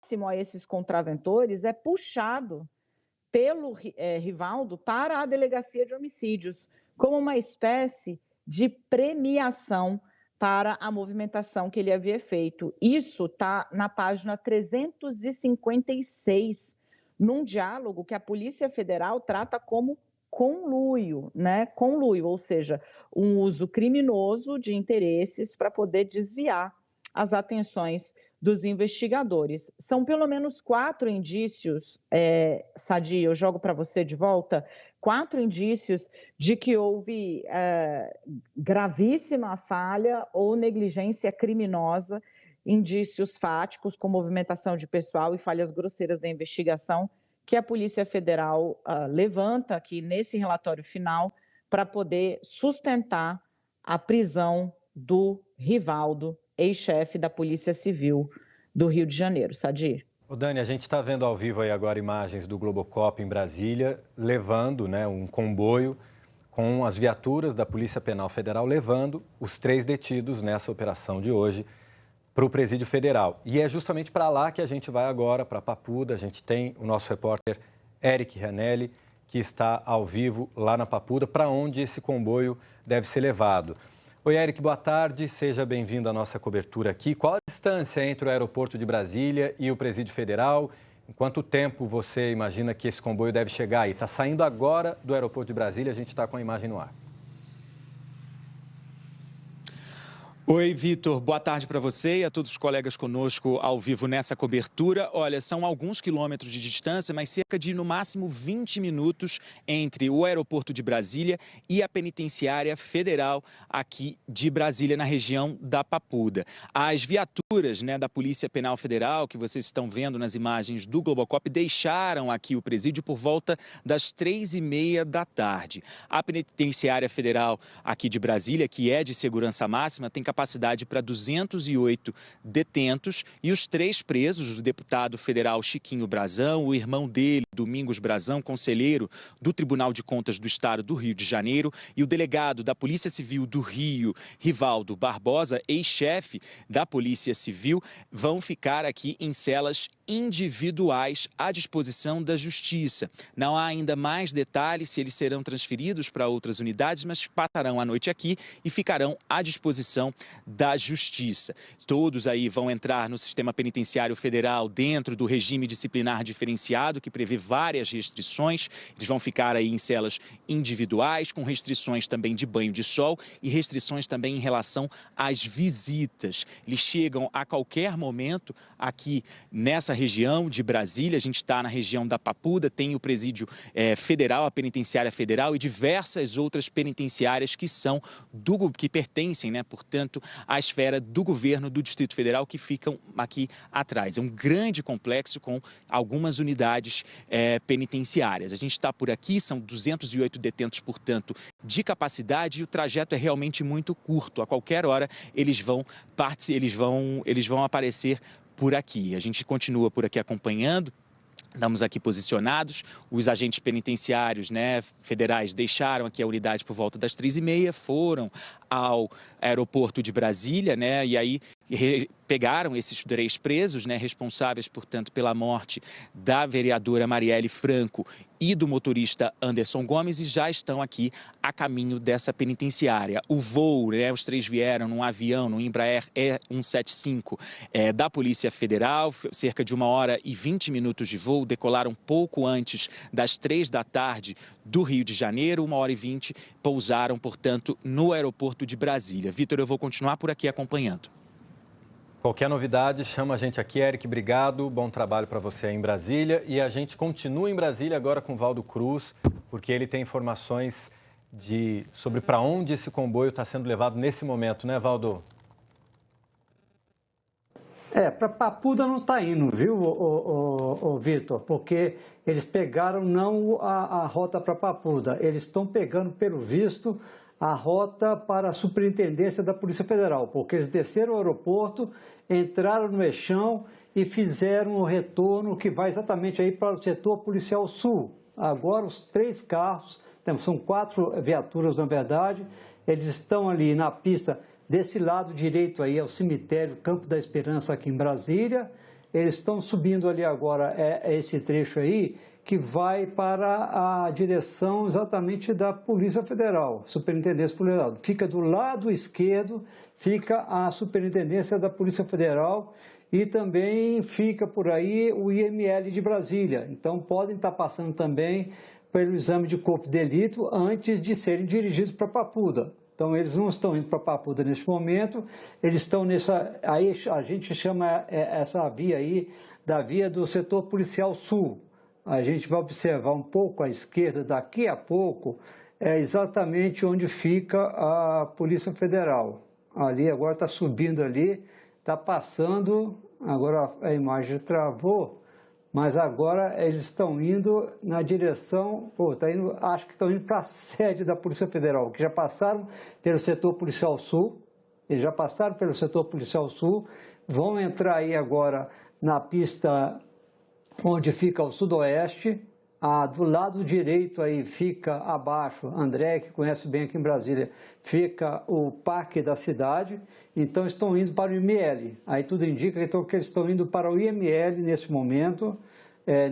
próximo a esses contraventores é puxado pelo Rivaldo para a delegacia de homicídios, como uma espécie de premiação para a movimentação que ele havia feito. Isso está na página 356, num diálogo que a Polícia Federal trata como conluio, né? Conluio, ou seja, um uso criminoso de interesses para poder desviar as atenções dos investigadores. São pelo menos 4 indícios, Sadi, eu jogo para você de volta, 4 indícios de que houve gravíssima falha ou negligência criminosa, indícios fáticos com movimentação de pessoal e falhas grosseiras da investigação que a Polícia Federal levanta aqui nesse relatório final para poder sustentar a prisão do Rivaldo, ex-chefe da Polícia Civil do Rio de Janeiro. Sadir. Ô Dani, a gente está vendo ao vivo aí agora imagens do Globocop em Brasília, levando um comboio com as viaturas da Polícia Penal Federal, levando os 3 detidos nessa operação de hoje para o Presídio Federal. E é justamente para lá que a gente vai agora, para Papuda. A gente tem o nosso repórter Eric Ranelli, que está ao vivo lá na Papuda, para onde esse comboio deve ser levado. Oi, Eric, boa tarde. Seja bem-vindo à nossa cobertura aqui. Qual a distância entre o aeroporto de Brasília e o Presídio Federal? Em quanto tempo você imagina que esse comboio deve chegar aí? Está saindo agora do aeroporto de Brasília, a gente está com a imagem no ar. Oi, Vitor. Boa tarde para você e a todos os colegas conosco ao vivo nessa cobertura. Olha, são alguns quilômetros de distância, mas cerca de, no máximo, 20 minutos entre o aeroporto de Brasília e a penitenciária federal aqui de Brasília, na região da Papuda. As viaturas da Polícia Penal Federal, que vocês estão vendo nas imagens do Globocop, deixaram aqui o presídio por volta das 3h30 da tarde. A penitenciária federal aqui de Brasília, que é de segurança máxima, tem capacidade para 208 detentos e os 3 presos, o deputado federal Chiquinho Brazão, o irmão dele, Domingos Brazão, conselheiro do Tribunal de Contas do Estado do Rio de Janeiro, e o delegado da Polícia Civil do Rio, Rivaldo Barbosa, ex-chefe da Polícia Civil, vão ficar aqui em celas individuais à disposição da Justiça. Não há ainda mais detalhes se eles serão transferidos para outras unidades, mas passarão a noite aqui e ficarão à disposição da Justiça. Todos aí vão entrar no sistema penitenciário federal dentro do regime disciplinar diferenciado, que prevê várias restrições. Eles vão ficar aí em celas individuais, com restrições também de banho de sol e restrições também em relação às visitas. Eles chegam a qualquer momento aqui nessa região de Brasília. A gente está na região da Papuda, tem o presídio federal, a penitenciária federal e diversas outras penitenciárias que pertencem, portanto, à esfera do governo do Distrito Federal, que ficam aqui atrás. É um grande complexo com algumas unidades penitenciárias. A gente está por aqui, são 208 detentos, portanto, de capacidade, e o trajeto é realmente muito curto. A qualquer hora eles vão aparecer por aqui. A gente continua por aqui acompanhando. Estamos aqui posicionados, os agentes penitenciários federais deixaram aqui a unidade por volta das 3h30, foram ao aeroporto de Brasília, e aí pegaram esses 3 presos, responsáveis, portanto, pela morte da vereadora Marielle Franco e do motorista Anderson Gomes, e já estão aqui a caminho dessa penitenciária. O voo, os 3 vieram num avião, no Embraer E175 da Polícia Federal, cerca de 1h20 de voo, decolaram pouco antes das 3 da tarde do Rio de Janeiro, 1h20 pousaram, portanto, no aeroporto de Brasília. Vitor, eu vou continuar por aqui acompanhando. Qualquer novidade, chama a gente aqui. Eric, obrigado. Bom trabalho para você aí em Brasília. E a gente continua em Brasília agora com o Valdo Cruz, porque ele tem informações sobre para onde esse comboio está sendo levado nesse momento, né, Valdo? Para Papuda não está indo, viu, Vitor? Porque eles pegaram não a rota para Papuda, eles estão pegando, pelo visto, a rota para a Superintendência da Polícia Federal, porque eles desceram o aeroporto, entraram no Eixão e fizeram o retorno que vai exatamente aí para o setor policial sul. Agora os 3 carros, são 4 viaturas na verdade, eles estão ali na pista desse lado direito aí, é o cemitério Campo da Esperança aqui em Brasília, eles estão subindo ali agora esse trecho aí, que vai para a direção exatamente da Polícia Federal, Superintendência Federal. Fica do lado esquerdo, fica a Superintendência da Polícia Federal e também fica por aí o IML de Brasília. Então, podem estar passando também pelo exame de corpo de delito antes de serem dirigidos para Papuda. Então, eles não estão indo para Papuda neste momento, eles estão nessa... Aí a gente chama essa via aí da via do setor policial sul. A gente vai observar um pouco à esquerda, daqui a pouco, é exatamente onde fica a Polícia Federal. Ali, agora está subindo ali, está passando, agora a imagem travou, mas agora eles estão indo na direção, acho que estão indo para a sede da Polícia Federal, que já passaram pelo setor policial sul, vão entrar aí agora na pista onde fica o sudoeste, do lado direito aí fica abaixo, André, que conhece bem aqui em Brasília, fica o Parque da Cidade, então estão indo para o IML. Aí tudo indica então, que eles estão indo para o IML nesse momento,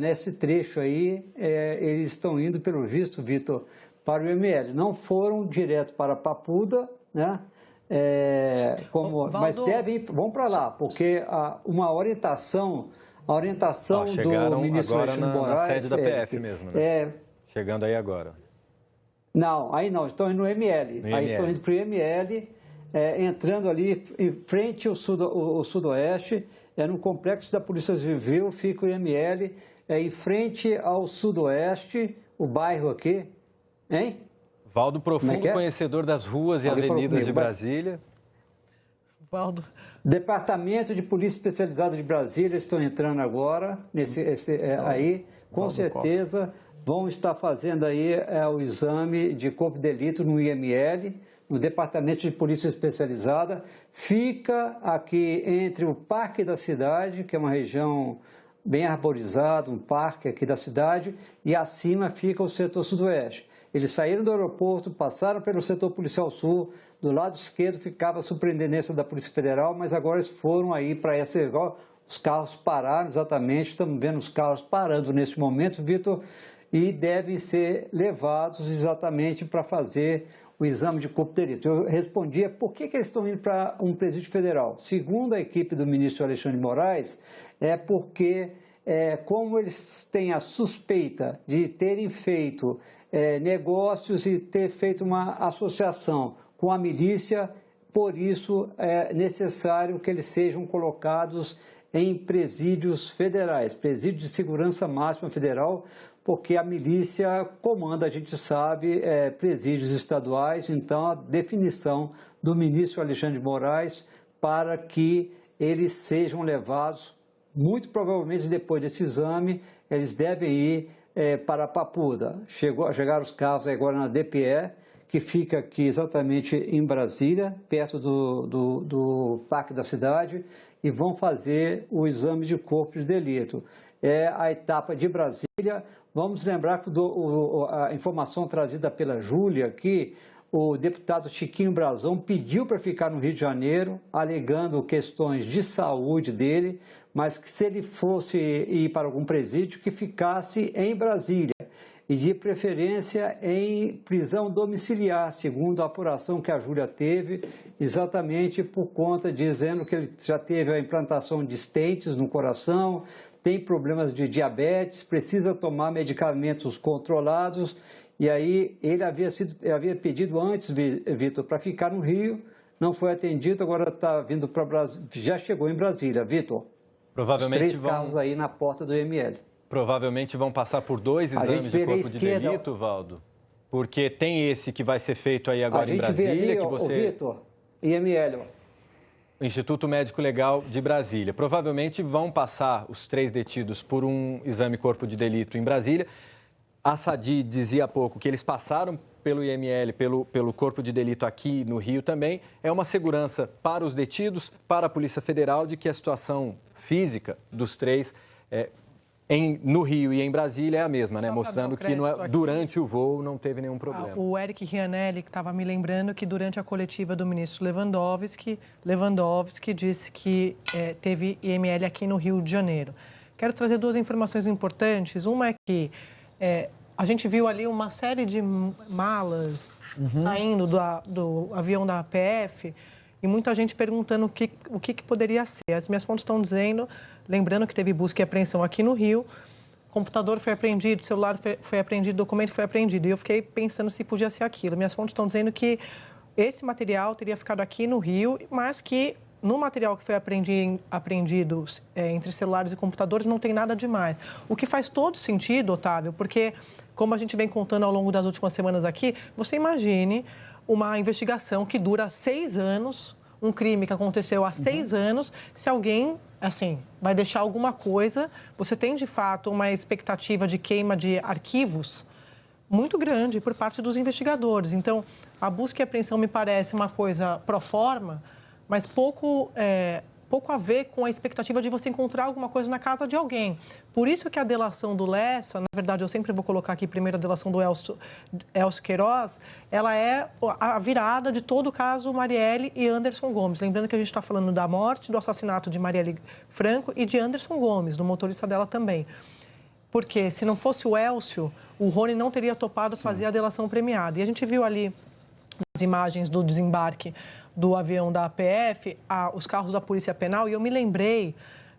nesse trecho aí, eles estão indo, pelo visto, Vitor, para o IML. Não foram direto para Papuda, né? Mas vão para lá, porque uma orientação... A orientação do ministro Alexandre Moraes... na sede da PF mesmo, né? Chegando aí agora. Não, aí não, estão indo no ML. Aí estão indo para o ML, entrando ali em frente ao sudoeste, no complexo da Polícia Civil, fica o ML, em frente ao sudoeste, o bairro aqui, hein? Valdo, profundo conhecedor das ruas e avenidas de Brasília. Valdo. Departamento de Polícia Especializada de Brasília estão entrando agora, aí, com certeza vão estar fazendo aí o exame de corpo de delito no IML, no Departamento de Polícia Especializada. Fica aqui entre o Parque da Cidade, que é uma região bem arborizada, um parque aqui da cidade, e acima fica o setor sudoeste. Eles saíram do aeroporto, passaram pelo setor policial sul, do lado esquerdo ficava a Superintendência da Polícia Federal, mas agora eles foram aí para essa... Os carros pararam exatamente, estamos vendo os carros parando nesse momento, Vitor, e devem ser levados exatamente para fazer o exame de corpo de delito. Eu respondia por que eles estão indo para um presídio federal. Segundo a equipe do ministro Alexandre de Moraes, é porque, como eles têm a suspeita de terem feito negócios e ter feito uma associação com a milícia, por isso é necessário que eles sejam colocados em presídios federais, presídios de segurança máxima federal, porque a milícia comanda, a gente sabe, presídios estaduais. Então, a definição do ministro Alexandre de Moraes para que eles sejam levados, muito provavelmente depois desse exame, eles devem ir para Papuda. Chegaram os carros agora na DPE, que fica aqui exatamente em Brasília, perto do Parque da Cidade, e vão fazer o exame de corpo de delito. É a etapa de Brasília. Vamos lembrar que a informação trazida pela Júlia aqui, o deputado Chiquinho Brazão pediu para ficar no Rio de Janeiro, alegando questões de saúde dele, mas que se ele fosse ir para algum presídio, que ficasse em Brasília. E de preferência em prisão domiciliar, segundo a apuração que a Júlia teve, exatamente por conta, dizendo que ele já teve a implantação de stents no coração, tem problemas de diabetes, precisa tomar medicamentos controlados, e aí ele havia pedido antes, Vitor, para ficar no Rio, não foi atendido, agora está vindo para Brasília, já chegou em Brasília, Vitor. Provavelmente os 3 carros aí na porta do IML. Provavelmente vão passar por 2 exames de corpo de delito, Valdo? Porque tem esse que vai ser feito aí agora em Brasília, que você... Vitor, IML, Instituto Médico Legal de Brasília. Provavelmente vão passar os 3 detidos por um exame corpo de delito em Brasília. A Sadi dizia há pouco que eles passaram pelo IML, pelo corpo de delito aqui no Rio também. É uma segurança para os detidos, para a Polícia Federal, de que a situação física dos 3 no Rio e em Brasília é a mesma, né? Só Mostrando que durante o voo não teve nenhum problema. O Eric Rianelli estava me lembrando que durante a coletiva do ministro Lewandowski disse que teve IML aqui no Rio de Janeiro. Quero trazer duas informações importantes. Uma é que a gente viu ali uma série de malas saindo do avião da PF e muita gente perguntando o que poderia ser. As minhas fontes estão dizendo, lembrando que teve busca e apreensão aqui no Rio, computador foi apreendido, celular foi apreendido, documento foi apreendido. E eu fiquei pensando se podia ser aquilo. Minhas fontes estão dizendo que esse material teria ficado aqui no Rio, mas que no material que foi apreendido entre celulares e computadores não tem nada demais. O que faz todo sentido, Otávio, porque, como a gente vem contando ao longo das últimas semanas aqui, você imagine uma investigação que dura 6 anos, um crime que aconteceu há 6 anos, se alguém, assim, vai deixar alguma coisa, você tem, de fato, uma expectativa de queima de arquivos muito grande por parte dos investigadores. Então, a busca e apreensão me parece uma coisa pro forma, mas pouco a ver com a expectativa de você encontrar alguma coisa na casa de alguém. Por isso que a delação do Lessa, na verdade, eu sempre vou colocar aqui primeiro a delação do Elcio Queiroz, ela é a virada de todo o caso Marielle e Anderson Gomes. Lembrando que a gente está falando da morte, do assassinato de Marielle Franco e de Anderson Gomes, do motorista dela também. Porque se não fosse o Elcio, o Rony não teria topado fazer a delação premiada. E a gente viu ali nas imagens do desembarque do avião da PF, os carros da Polícia Penal, e eu me lembrei,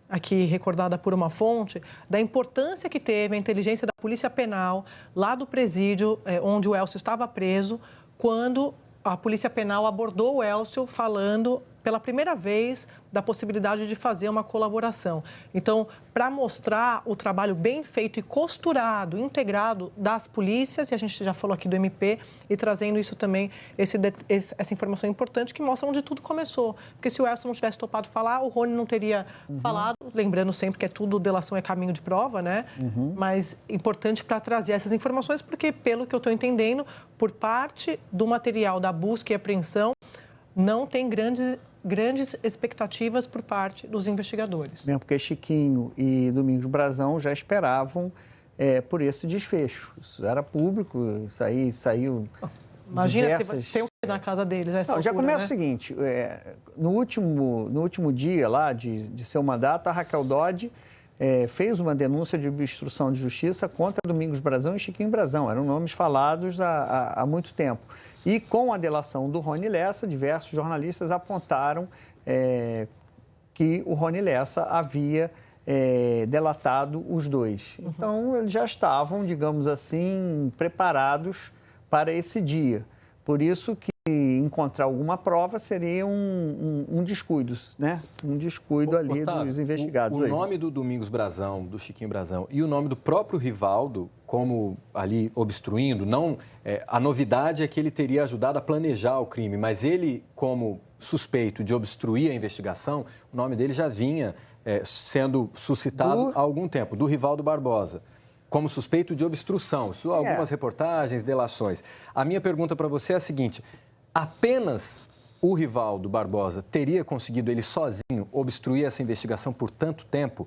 aqui recordada por uma fonte, da importância que teve a inteligência da Polícia Penal lá do presídio onde o Elcio estava preso, quando a Polícia Penal abordou o Elcio falando pela primeira vez da possibilidade de fazer uma colaboração. Então, para mostrar o trabalho bem feito e costurado, integrado das polícias, e a gente já falou aqui do MP, e trazendo isso também, essa informação importante que mostra onde tudo começou. Porque se o Elcio não tivesse topado falar, o Rony não teria falado, lembrando sempre que delação é caminho de prova, né? Mas importante para trazer essas informações, porque, pelo que eu estou entendendo, por parte do material da busca e apreensão, não tem grandes expectativas por parte dos investigadores. Mesmo porque Chiquinho e Domingos Brazão já esperavam por esse desfecho. Isso era público, isso aí saiu. Imagina se tem o que na casa deles. Essa já altura, começa né? o seguinte: no último dia lá de seu mandato, a Raquel Dodge fez uma denúncia de obstrução de justiça contra Domingos Brazão e Chiquinho Brazão. Eram nomes falados há muito tempo. E com a delação do Rony Lessa, diversos jornalistas apontaram que o Rony Lessa havia delatado os dois. Então, eles já estavam, digamos assim, preparados para esse dia. Por isso que encontrar alguma prova seria um descuido, né? Um descuido ali Otávio, dos investigados. O nome do Domingos Brazão, do Chiquinho Brazão, e o nome do próprio Rivaldo, como ali obstruindo, não, a novidade é que ele teria ajudado a planejar o crime, mas ele, como suspeito de obstruir a investigação, o nome dele já vinha sendo suscitado há algum tempo, do Rivaldo Barbosa, como suspeito de obstrução. Isso, algumas reportagens, delações. A minha pergunta para você é a seguinte: apenas o Rivaldo Barbosa teria conseguido ele sozinho obstruir essa investigação por tanto tempo?